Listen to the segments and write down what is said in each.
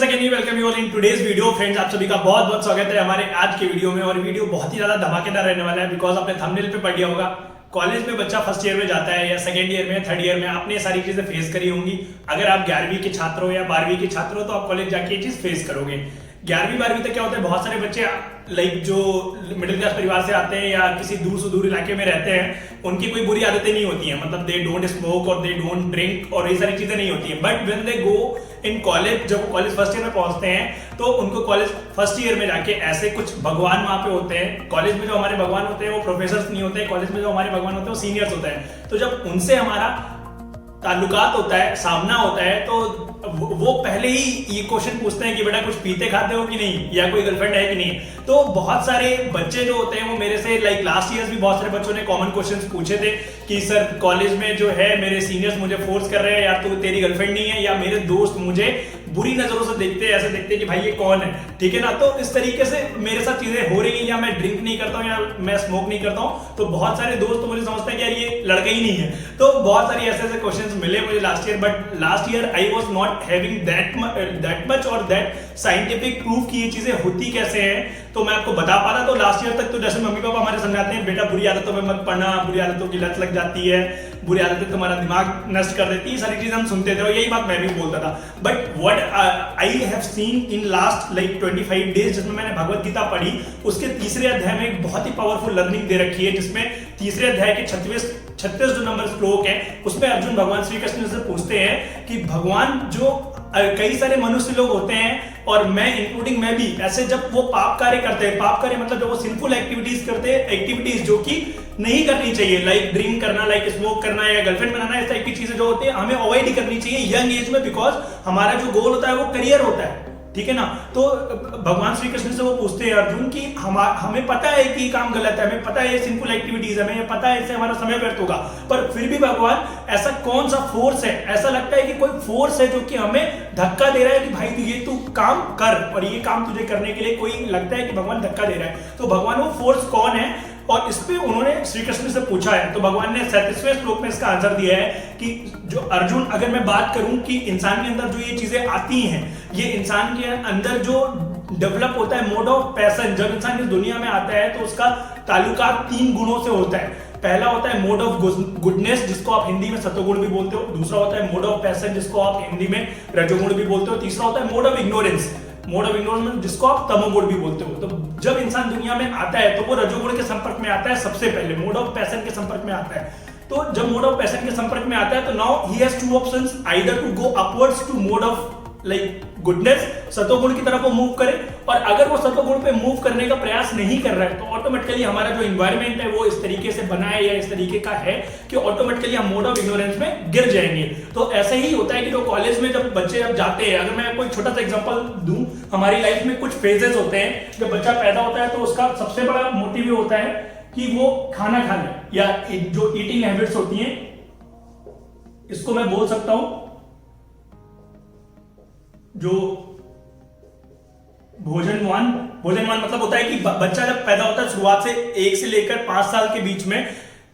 once again welcome you all in today's video friends. आप सभी का बहुत बहुत स्वागत है हमारे आज के वीडियो में। और वीडियो बहुत ही ज्यादा धमाकेदार रहने वाला है बिकॉज आपने थंबनेल पे पढ़ लिया होगा। कॉलेज में बच्चा फर्स्ट ईयर में जाता है या सेकंड ईयर में थर्ड ईयर में, आपने सारी चीजें फेस करी होंगी। अगर आप 11वीं के छात्र हो या 12वीं के छात्र हो तो आप कॉलेज जाके ये चीज फेस करोगे। 11वीं 12वीं तक क्या होता है, बहुत सारे बच्चे लाइक जो मिडिल क्लास परिवार से आते हैं या किसी दूर से दूर इलाके में रहते हैं, उनकी कोई बुरी आदतें नहीं होती हैं। मतलब दे डोंट स्मोक और दे डोंट ड्रिंक और ये सारी चीजें नहीं होती हैं। But when they go in college, जब कॉलेज फर्स्ट ईयर में पहुंचते हैं तो उनको कॉलेज फर्स्ट ईयर में जाके ऐसे कुछ भगवान वहां पे होते हैं। कॉलेज में जो हमारे भगवान होते हैं वो प्रोफेसर्स नहीं होते हैं, कॉलेज में जो हमारे भगवान होते हैं वो सीनियर्स होते हैं। तो जब उनसे हमारा ताल्लुकात होता है, सामना होता है, तो वो पहले ही ये क्वेश्चन पूछते हैं कि बेटा कुछ पीते खाते हो कि नहीं, या कोई गर्लफ्रेंड है कि नहीं। तो बहुत सारे बच्चे जो होते हैं वो मेरे से लाइक लास्ट ईयर भी बहुत सारे बच्चों ने कॉमन क्वेश्चंस पूछे थे कि सर कॉलेज में जो है मेरे सीनियर्स मुझे फोर्स कर रहे हैं, या तो तेरी गर्लफ्रेंड नहीं है, या मेरे दोस्त मुझे बुरी नजरों से देखते हैं, ऐसे देखते हैं कि भाई ये कौन है, ठीक है ना। तो इस तरीके से मेरे साथ चीजें हो रही है, या मैं ड्रिंक नहीं करता हूँ या मैं स्मोक नहीं करता हूँ, तो बहुत सारे दोस्त तो मुझे समझते हैं कि यार ये लड़का ही नहीं है। तो बहुत सारी ऐसे ऐसे क्वेश्चंस मिले मुझे last year. But last year I was not having that much और दैट साइंटिफिक प्रूफ कि ये चीजें होती कैसे हैं, तो मैं आपको बता पाता। तो लास्ट ईयर तक तो जैसे मम्मी पापा हमारे समझाते हैं बेटा बुरी आदतों में मत पड़ना, बुरी आदतों की लत लग जाती है, बुरी आदतें तुम्हारा दिमाग नष्ट कर देती है, सारी चीजें हम सुनते थे और यही बात मैं भी बोलता था। But what I have seen in last like 25 days, जिसमें मैंने भगवत गीता पढ़ी, उसके तीसरे अध्याय में एक बहुत ही पावरफुल लर्निंग दे रखी है, जिसमें तीसरे अध्याय के 36 जो नंबर श्लोक है उसमें अर्जुन भगवान श्री कृष्ण से पूछते हैं कि भगवान जो कई सारे मनुष्य लोग होते हैं और मैं इंक्लूडिंग मैं भी, ऐसे जब वो पाप कार्य करते हैं, पाप कार्य मतलब जब वो सिंफुल एक्टिविटीज करते हैं, एक्टिविटीज जो कि नहीं करनी चाहिए, लाइक ड्रिंक करना, लाइक स्मोक करना या गर्लफ्रेंड बनाना, इस टाइप की चीजें जो होती है हमें अवॉइड ही करनी चाहिए यंग एज में, बिकॉज हमारा जो गोल होता है वो करियर होता है, ठीक है ना। तो भगवान श्री कृष्ण से वो पूछते हैं अर्जुन कि हमें पता है कि काम गलत है, हमें पता है ये सिंपल एक्टिविटीज है, हमें पता है इससे हमारा समय व्यर्थ होगा, पर फिर भी भगवान ऐसा कौन सा फोर्स है, ऐसा लगता है कि कोई फोर्स है जो कि हमें धक्का दे रहा है कि भाई ये तू काम कर, और ये काम तुझे करने के लिए कोई लगता है कि भगवान धक्का दे रहा है। तो भगवान वो फोर्स कौन है, और इस पे उन्होंने श्री कृष्ण से पूछा है। तो भगवान ने 37वें श्लोक में इसका आंसर दिया है कि जो अर्जुन, अगर मैं बात करूं कि इंसान के अंदर जो ये चीजें आती हैं, ये इंसान के अंदर जो डेवलप होता है मोड ऑफ पैशन, जब इंसान इस दुनिया में आता है तो उसका ताल्लुकात 3 गुणों से होता है। पहला होता है मोड ऑफ गुडनेस, जिसको आप हिंदी में सत्वगुण भी बोलते हो। दूसरा होता है मोड ऑफ पैशन, जिसको आप हिंदी में रजोगुण भी बोलते हो। तीसरा होता है मोड ऑफ इग्नोरेंस, जिसको आप तमोगुण भी बोलते हो। तो जब इंसान दुनिया में आता है तो वो रजोगुण के संपर्क में आता है, सबसे पहले मोड ऑफ पैशन के संपर्क में आता है। तो जब मोड ऑफ पैशन के संपर्क में आता है तो now he has 2 options, either to go upwards to mode of like goodness, सत्वगुण की तरफ वो मूव करे, और अगर वो सत्वगुण पे मूव करने का प्रयास नहीं कर रहा है तो ऑटोमेटिकली हमारा जो एनवायरनमेंट है वो इस तरीके से बना है या इस तरीके का है कि ऑटोमेटिकली हम मोड ऑफ इग्नोरेंस में गिर जाएंगे। तो ऐसे ही होता है कि जो कॉलेज में जब बच्चे जब जाते हैं, अगर मैं कोई छोटा सा एग्जांपल दूं, हमारी लाइफ में कुछ फेजेस होते हैं। जब बच्चा पैदा होता है तो उसका सबसे बड़ा मोटिव ये होता है कि वो खाना खा ले, या जो ईटिंग हैबिट्स होती हैं, इसको मैं बोल सकता हूं जो भोजनवान मतलब होता है कि बच्चा जब पैदा होता है शुरुआत से 1 से लेकर 5 साल के बीच में,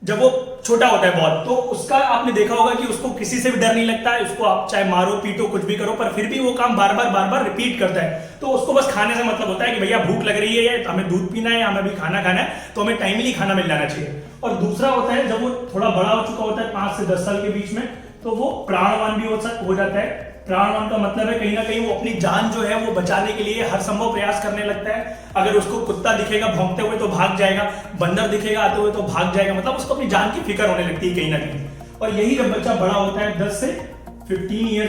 जब वो छोटा होता है बहुत, तो उसका आपने देखा होगा कि उसको किसी से भी डर नहीं लगता है। उसको आप चाहे मारो पीटो कुछ भी करो, पर फिर भी वो काम बार बार रिपीट करता है। तो उसको बस खाने से मतलब होता है कि भैया भूख लग रही है, तो हमें दूध पीना है, हमें भी खाना खाना है, तो हमें टाइमली खाना मिल जाना चाहिए। और दूसरा होता है जब वो थोड़ा बड़ा हो चुका होता है 5 से 10 साल के बीच में, तो वो प्राणवान भी हो जाता है। प्राणवान का मतलब है कहीं ना कहीं वो अपनी जान जो है वो बचाने के लिए हर संभव प्रयास करने लगता है। अगर उसको कुत्ता दिखेगा भौंकते हुए तो भाग जाएगा, बंदर दिखेगा आते हुए तो भाग जाएगा, मतलब उसको अपनी जान की फिक्र होने लगती है कहीं ना कहीं। और यही जब बच्चा बड़ा होता है 10 से 15 ईयर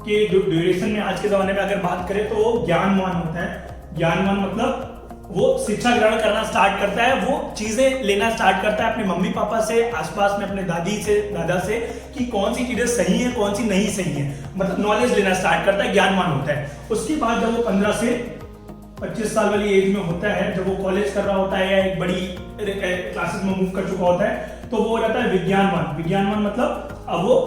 के जो ड्यूरेशन में आज के जमाने में अगर बात करें तो वो ज्ञानवान होता है। ज्ञानवान मतलब वो शिक्षा ग्रहण करना स्टार्ट करता है, वो चीजें लेना स्टार्ट करता है अपने मम्मी पापा से, आसपास में अपने दादी से, दादा से, कि कौन सी चीजें सही है कौन सी नहीं सही है, मतलब नॉलेज लेना स्टार्ट करता है, ज्ञानवान होता है। उसके बाद जब वो 15 से 25 साल वाली एज में होता है, जब वो कॉलेज कर रहा होता है या एक बड़ी क्लासेस में मूव कर चुका होता है, तो वो रहता है विज्ञानवान। विज्ञानवान मतलब अब वो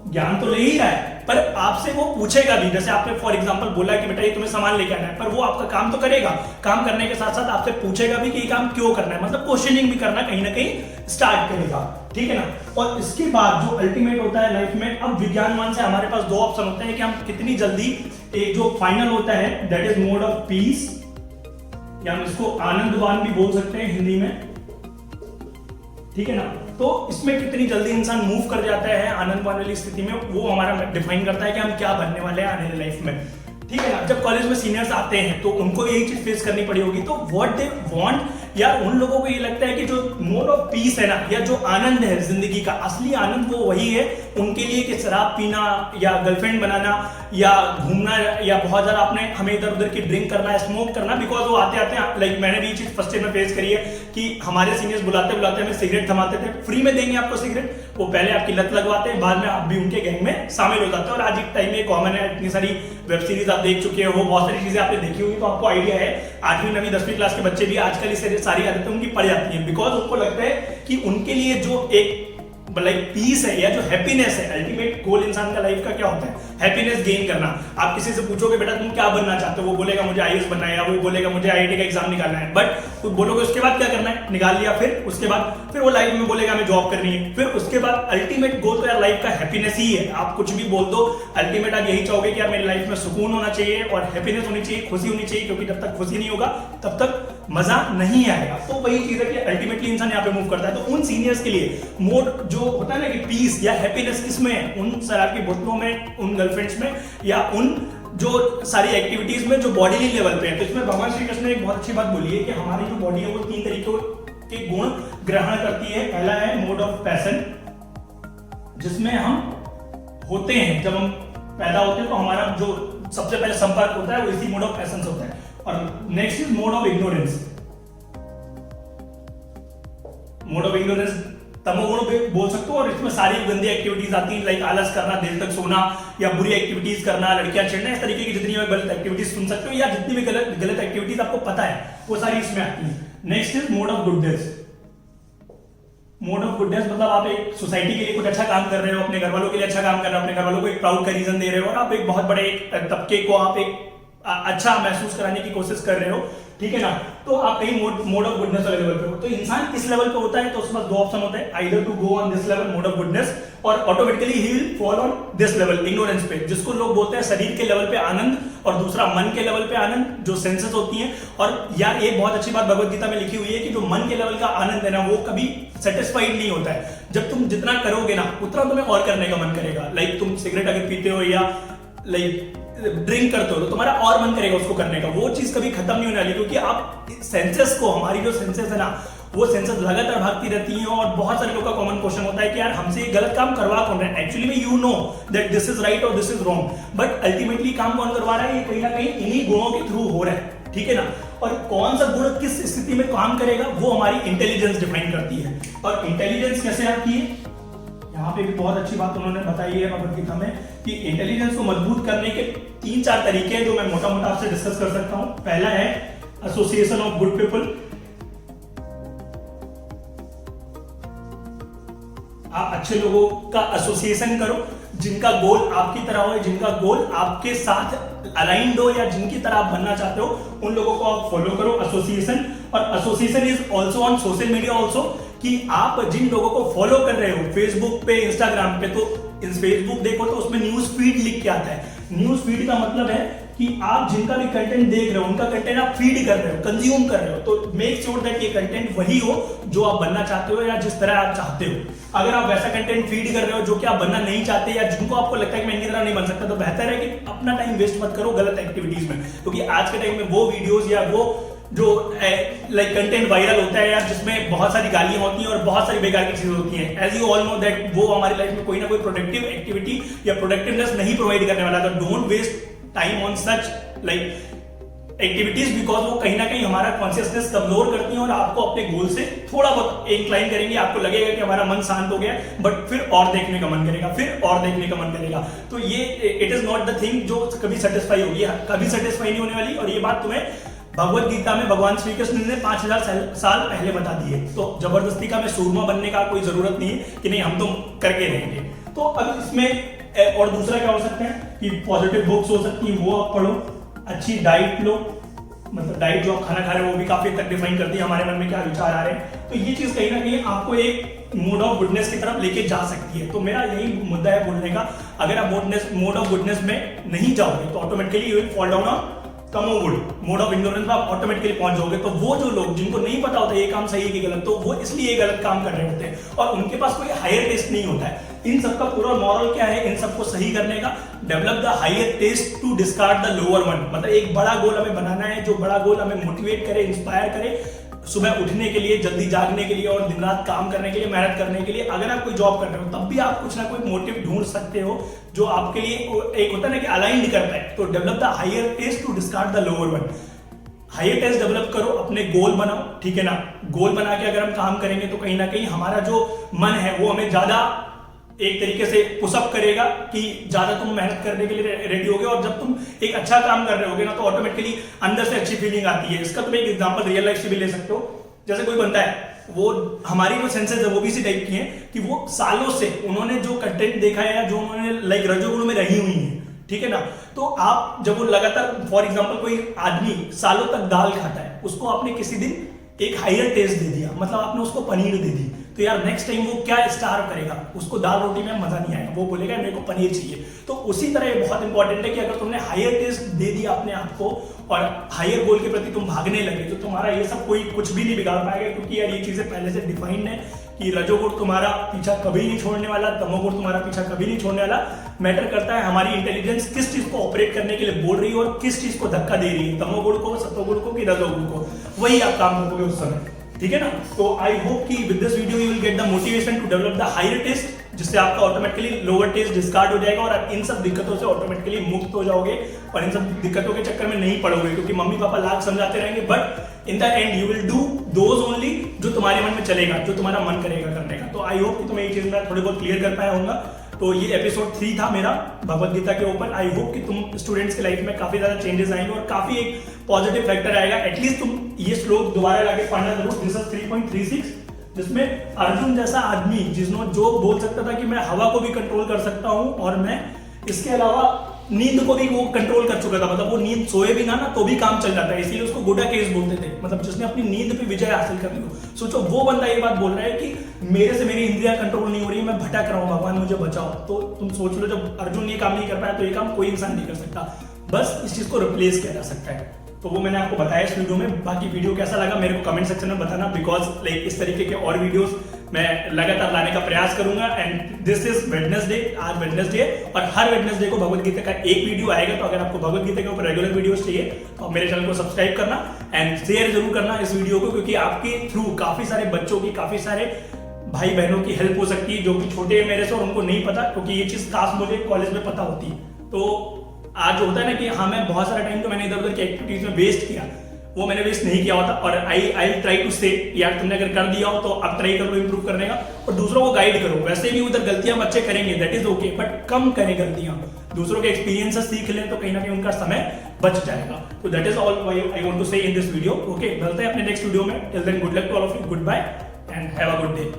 ज्ञान तो ले ही रहा है, पर आपसे वो पूछेगा भी, जैसे आपने फॉर एग्जांपल बोला कि बेटा ये तुम्हें सामान लेके आना है, पर वो आपका काम तो करेगा, काम करने के साथ साथ आपसे पूछेगा भी कि ये काम क्यों करना है, मतलब क्वेश्चनिंग भी करना कहीं ना कहीं स्टार्ट करेगा, ठीक है ना। और इसके बाद जो अल्टीमेट होता है लाइफ में, अब विज्ञानवान से हमारे पास 2 ऑप्शन होते हैं कि हम कितनी जल्दी, एक जो फाइनल होता है that is mode of peace, या हम इसको आनंदवान भी बोल सकते हैं हिंदी में, ठीक है ना। तो इसमें कितनी जल्दी इंसान मूव कर जाता है आनंदवान वाली स्थिति में, वो हमारा डिफाइन करता है कि हम क्या बनने वाले हैं आने वाली लाइफ में, ठीक है ना। जब कॉलेज में सीनियर्स आते हैं तो उनको यही चीज फेस करनी पड़ी होगी, तो व्हाट दे वांट, या उन लोगों को ये लगता है कि जो मोड ऑफ पीस है ना, या जो आनंद है जिंदगी का असली आनंद, वो वही है उनके लिए कि शराब पीना या गर्लफ्रेंड बनाना या घूमना या बहुत ज्यादा अपने हमें इधर उधर की ड्रिंक करना, स्मोक करना। बिकॉज वो आते आते लाइक मैंने भी ये चीज फर्स्ट ईयर में फेस करी है कि हमारे सीनियर्स बुलाते बुलाते हमें सिगरेट थमाते थे, फ्री में देंगे आपको सिगरेट, वो पहले आपकी लत लगवाते हैं, बाद में आप भी उनके गैंग में शामिल हो जाते हैं। और आज एक टाइम में कॉमन है, इतनी सारी वेब सीरीज आप देख चुके हो, बहुत सारी चीजें आपने देखी होंगी, तो आपको आइडिया है 8वीं 9वीं 10वीं क्लास के बच्चे भी आजकल इस सारी आदतें उनकी पड़ जाती हैं, बिकॉज उनको लगता है कि उनके लिए जो एक लाइक पीस है या जो हैप्पीनेस है, अल्टीमेट गोल इंसान का लाइफ का क्या होता है, हैप्पीनेस गेन करना। आप किसी से पूछोगे बेटा तुम क्या बनना चाहते हो, वो बोलेगा मुझे आईएएस बनना है, या वो बोलेगा मुझे आईआईटी का एग्जाम निकालना है, बट तुम बोलोगे उसके बाद क्या करना है, निकाल लिया, फिर उसके बाद फिर वो लाइफ में बोलेगा हमें जॉब करनी है, फिर उसके बाद अल्टीमेट गोल तो यार लाइफ का हैप्पीनेस ही है। आप कुछ भी बोल दो, अल्टीमेट आप यही चाहोगे कि यार मेरी लाइफ में सुकून होना चाहिए और हैप्पीनेस होनी चाहिए, खुशी होनी चाहिए, क्योंकि जब तक खुशी नहीं होगा तब तक मजा नहीं आएगा। तो वही चीज है कि अल्टीमेटली इंसान यहाँ पे मूव करता है। तो उन सीनियर्स के लिए मोड जो होता है ना कि पीस या हैप्पीनेस किसमें है, उन शराब की बोतलों में, उन गर्लफ्रेंड्स में, या उन जो सारी एक्टिविटीज में जो बॉडीली लेवल पे है। तो इसमें भगवान श्री कृष्ण ने एक बहुत अच्छी बात बोली है कि हमारी जो बॉडी है वो 3 तरीकों के गुण ग्रहण करती है। पहला है मोड ऑफ पैशन, जिसमें हम होते हैं, जब हम पैदा होते हैं तो हमारा जो सबसे पहले संपर्क होता है वो इसी मोड ऑफ पैशन से होता है। और next is mode of ignorance. Mode of ignorance तमोगुण पे बोल सकते हो, और इसमें सारी गंदी एक्टिविटीज आती हैं, लाइक आलस करना, देर तक सोना, या बुरी एक्टिविटीज करना, लड़कियां छेड़ना, इस तरीके की जितनी भी गलत एक्टिविटीज सुन सकते हो, या जितनी भी गलत एक्टिविटीज आपको पता है वो सारी इसमें आती है। Next is mode of goodness. Mode of goodness मतलब आप एक सोसाइटी के लिए कुछ अच्छा काम कर रहे हो, अपने घर वालों के लिए अच्छा काम कर रहे हो, अपने घर वालों को एक प्राउड का रीजन दे रहे हो, और आप एक बहुत बड़े एक तबके को आप एक अच्छा महसूस कराने की कोशिश कर रहे हो, ठीक है ना। तो आप कहीं मोड ऑफ गुडनेस वाले लेवल पे हो। तो इंसान किस लेवल पे होता है, तो उसके पास 2 ऑप्शन होते हैं, either to go on this level mode of goodness, और ऑटोमेटिकली ही will fall on this level ignorance पे, जिसको लोग बोलते हैं शरीर के लेवल पे आनंद, और दूसरा मन के लेवल पे आनंद, जो सेंसेस होती हैं। और यार ये बहुत अच्छी बात भगवत गीता में लिखी हुई है कि जो मन के लेवल का आनंद है ना, वो कभी सेटिस्फाइड नहीं होता है। जब तुम जितना करोगे ना, उतना तुम्हें और करने का मन करेगा। लाइक तुम सिगरेट अगर पीते हो या लाइक ड्रिंक करते हो तो तुम्हारा और मन करेगा उसको करने का, वो चीज कभी खत्म नहीं होने वाली, क्योंकि आप सेंसेस को, हमारी जो सेंसेस है ना, वो सेंसेस लगातार भागती रहती हैं। और बहुत सारे लोगों का कॉमन क्वेश्चन होता है कि यार हमसे ये गलत काम करवा कौन रहा है, एक्चुअली में you know that this is right और this is wrong, but ultimately काम कौन करवा रहा है, ये कहीं ना कहीं इन्हीं गुणों के थ्रू हो रहा है, ठीक है ना। और कौन सा गुण किस स्थिति में काम करेगा वो हमारी इंटेलिजेंस डिफाइन करती है। और इंटेलिजेंस कैसे आती है, यहाँ पे भी बहुत अच्छी बात उन्होंने बताई है भगवत गीता में कि इंटेलिजेंस को मजबूत करने के 3-4 तरीके हैं जो मैं मोटा मोटा आपसे डिस्कस कर सकता हूं। पहला है एसोसिएशन ऑफ गुड पीपल। आप अच्छे लोगों का एसोसिएशन करो, जिनका गोल आपकी तरह हो, जिनका गोल आपके साथ अलाइंड हो, या जिनकी तरह आप बनना चाहते हो, उन लोगों को आप फॉलो करो, एसोसिएशन। और association is also on social media also, कि आप जिन लोगों को फॉलो कर रहे हो फेसबुक पे, इंस्टाग्राम पे, तो फेसबुक देखो तो उसमें न्यूज फीड लिख के आता है। न्यूज फीड का मतलब है कि आप जिनका भी कंटेंट देख रहे हो, उनका कंटेंट आप फीड कर रहे हो, कंज्यूम कर रहे हो, तो मेक श्योर दैट ये कंटेंट वही हो जो आप बनना चाहते हो, या जिस तरह आप चाहते हो। अगर आप वैसा कंटेंट फीड कर रहे हो जो कि आप बनना नहीं चाहते, या जिनको आपको लगता है कि मैं इनकी तरह नहीं बन सकता, तो बेहतर है कि अपना टाइम वेस्ट मत करो गलत एक्टिविटीज में, क्योंकि आज के टाइम में वो वीडियोस या वो जो लाइक कंटेंट वायरल होता है यार, जिसमें बहुत सारी गालियां होती हैं और बहुत सारी बेकार की चीजें होती हैं, as you all know that वो हमारी लाइफ में कोई ना कोई प्रोडक्टिव एक्टिविटी या प्रोडक्टिवनेस नहीं प्रोवाइड करने वाला। तो don't waste time on such like activities, because वो कहीं ना कहीं हमारा कॉन्शियसनेस कमजोर करती हैं और आपको अपने गोल से थोड़ा बहुत इंक्लाइन करेंगे। आपको लगेगा कि हमारा मन शांत हो गया, बट फिर और देखने का मन करेगा, फिर और देखने का मन करेगा। तो ये it is not the thing जो कभी सेटिस्फाई होगी, कभी सेटिस्फाई नहीं होने वाली। और ये बात तुम्हें भगवत गीता में भगवान श्री कृष्ण ने 5000 साल पहले बता दी है। तो जबरदस्ती का मैं सूरमा बनने का कोई जरूरत नहीं है कि नहीं हम तो करके रहेंगे। तो अब इसमें और दूसरा क्या हो सकता है कि पॉजिटिव बुक्स हो सकती है, वो आप पढ़ो, अच्छी डाइट लो, मतलब डाइट जो आप खाना खा रहे हो वो भी काफी हद तक डिफाइन करती है हमारे मन में क्या विचार आ रहे हैं। तो ये चीज कहीं ना कहीं आपको एक मोड ऑफ गुडनेस की तरफ लेके जा सकती है। तो मेरा यही मुद्दा है बोलने का, अगर आप मोड ऑफ गुडनेस में नहीं जाओगे तो automatically you will fall down on तमोगुण, मोड ऑफ इग्नोरेंस में आप ऑटोमेटिकली पहुंच जाओगे। तो वो जो लोग जिनको नहीं पता होता ये काम सही है कि गलत, तो वो इसलिए गलत काम कर रहे होते हैं और उनके पास कोई हायर टेस्ट नहीं होता है। इन सबका पूरा मॉरल क्या है, इन सबको सही करने का, develop the higher taste to discard the lower one. मतलब एक बड़ा गोल हमें बनाना है, जो बड़ा गोल हमें मोटिवेट करे, इंस्पायर करे सुबह उठने के लिए, जल्दी जागने के लिए और दिन रात काम करने के लिए, मेहनत करने के लिए। अगर आप कोई जॉब कर रहे हो तब भी आप कुछ ना कोई मोटिव ढूंढ सकते हो जो आपके लिए एक होता है ना कि अलाइंड करता है। तो develop the higher taste to discard the lower one. Higher taste develop करो, अपने गोल बनाओ, ठीक है ना। गोल बना के अगर हम काम करेंगे तो कहीं ना कहीं हमारा जो मन है वो हमें ज्यादा एक तरीके से पुशअप करेगा कि ज्यादा तुम मेहनत करने के लिए रेडी होगे। और जब तुम एक अच्छा काम कर रहे होगे ना तो ऑटोमेटिकली अंदर से अच्छी फीलिंग आती है। इसका तुम एक एग्जांपल रियल लाइफ से भी ले सकते हो। जैसे कोई बंदा है, वो हमारी जो सेंसेस है वो भी इसी टाइप की हैं कि वो सालों से उन्होंने जो कंटेंट देखा है या जो उन्होंने लाइक रजोगुण में रही हुई है, ठीक है ना। तो आप जब वो लगातार, फॉर एग्जांपल कोई आदमी सालों तक दाल खाता है, उसको आपने किसी दिन एक हायर टेस्ट दे दिया, मतलब आपने उसको पनीर दे दी, तो यार नेक्स्ट टाइम वो क्या स्टार करेगा, उसको दाल रोटी में मजा नहीं आएगा, वो बोलेगा मेरे को पनीर चाहिए। तो उसी तरह ये बहुत इंपॉर्टेंट है कि अगर तुमने हायर टेस्ट दे दिया अपने आप को और हायर गोल के प्रति तुम भागने लगे तो तुम्हारा ये सब कोई कुछ भी नहीं बिगाड़ पाएगा। क्योंकि यार ये चीजें पहले से डिफाइंड है कि रजोगुण तुम्हारा पीछा कभी नहीं छोड़ने वाला, तमोगुण तुम्हारा पीछा कभी नहीं छोड़ने वाला। मैटर करता है हमारी इंटेलिजेंस किस चीज को ऑपरेट करने के लिए बोल रही है और किस चीज को धक्का दे रही है, तमोगुण को, सत्वगुण को कि रजोगुण को, वही आप काम करोगे उस समय, ठीक है ना। तो आई होप कि with this video you will get the motivation to develop the higher taste, जिससे आपका ऑटोमेटिकली लोअर टेस्ट डिस्कार्ड हो जाएगा और आप इन सब दिक्कतों से ऑटोमेटिकली मुक्त हो जाओगे और इन सब दिक्कतों के चक्कर में नहीं पड़ोगे। क्योंकि मम्मी पापा लाख समझाते रहेंगे but in the end you will do those only जो तुम्हारे मन में चलेगा, जो तुम्हारा मन करेगा करने का। तो आई होप कि तुम्हें ये चीज मैं थोड़ी बहुत क्लियर कर पाया होगा। तो ये एपिसोड 3 था मेरा भगवत गीता के ऊपर। आई होप कि तुम स्टूडेंट्स के लाइफ में काफी ज्यादा चेंजेस आएंगे और काफी एक पॉजिटिव फैक्टर आएगा। एटलीस्ट तुम ये श्लोक दोबारा लाके पढ़ना जरूर, दिस इज 3.36, जिसमें अर्जुन जैसा आदमी जिसने जो बोल सकता था कि मैं हवा को भी कंट्रोल कर सकता हूं और मैं इसके अलावा नींद को भी वो कंट्रोल कर चुका था, मतलब वो नींद सोए भी ना तो भी काम चल जाता है, इसीलिए उसको गोडा केस बोलते थे, मतलब जिसने अपनी नींद पे विजय हासिल कर ली। सोचो वो बंदा ये बात बोल रहा है कि मेरे से मेरी इंद्रियां कंट्रोल नहीं हो रही, मैं भटक रहा हूं, भगवान मुझे बचाओ। तो तुम सोच लो जब अर्जुन ये काम नहीं कर पाया तो ये काम कोई इंसान नहीं कर सकता, बस इस चीज को रिप्लेस किया जा सकता है। तो वो मैंने आपको बताया इस वीडियो में। बाकी वीडियो कैसा लगा मेरे को कमेंट सेक्शन में बताना, बिकॉज लाइक इस तरीके के और वीडियोस मैं लगातार लाने का प्रयास करूंगा। एंड दिस इज वेडनेसडे, आज वेडनेसडे और हर वेडनेसडे को भगवत गीता का एक वीडियो आएगा। तो अगर आपको भगवत गीता के ऊपर रेगुलर वीडियोस चाहिए तो आप मेरे चैनल को सब्सक्राइब करना एंड शेयर जरूर करना इस वीडियो को, क्योंकि आपके थ्रू काफी सारे बच्चों की, काफी सारे भाई बहनों की हेल्प हो सकती है जो कि छोटे हैं मेरे से और उनको नहीं पता, क्योंकि ये चीज खास मुझे कॉलेज में पता होती। तो आज होता है ना कि हाँ मैं बहुत सारा टाइम तो मैंने इधर उधर की एक्टिविटीज में वेस्ट किया, वो मैंने वेस्ट नहीं किया होता। और आई ट्राई टू से यार तुमने अगर कर दिया हो तो अब ट्राई करो इंप्रूव करने का और दूसरों को गाइड करो। वैसे भी उधर गलतियां बच्चे करेंगे, दैट इज ओके, बट कम करें गलतियां, दूसरों के एक्सपीरियंस से सीख लें तो कहीं ना कहीं उनका समय बच जाएगा। तो that is all I want to say in this video. Okay, मिलते हैं अपने नेक्स्ट वीडियो में। Till then good luck to all of you, good bye and have a good day.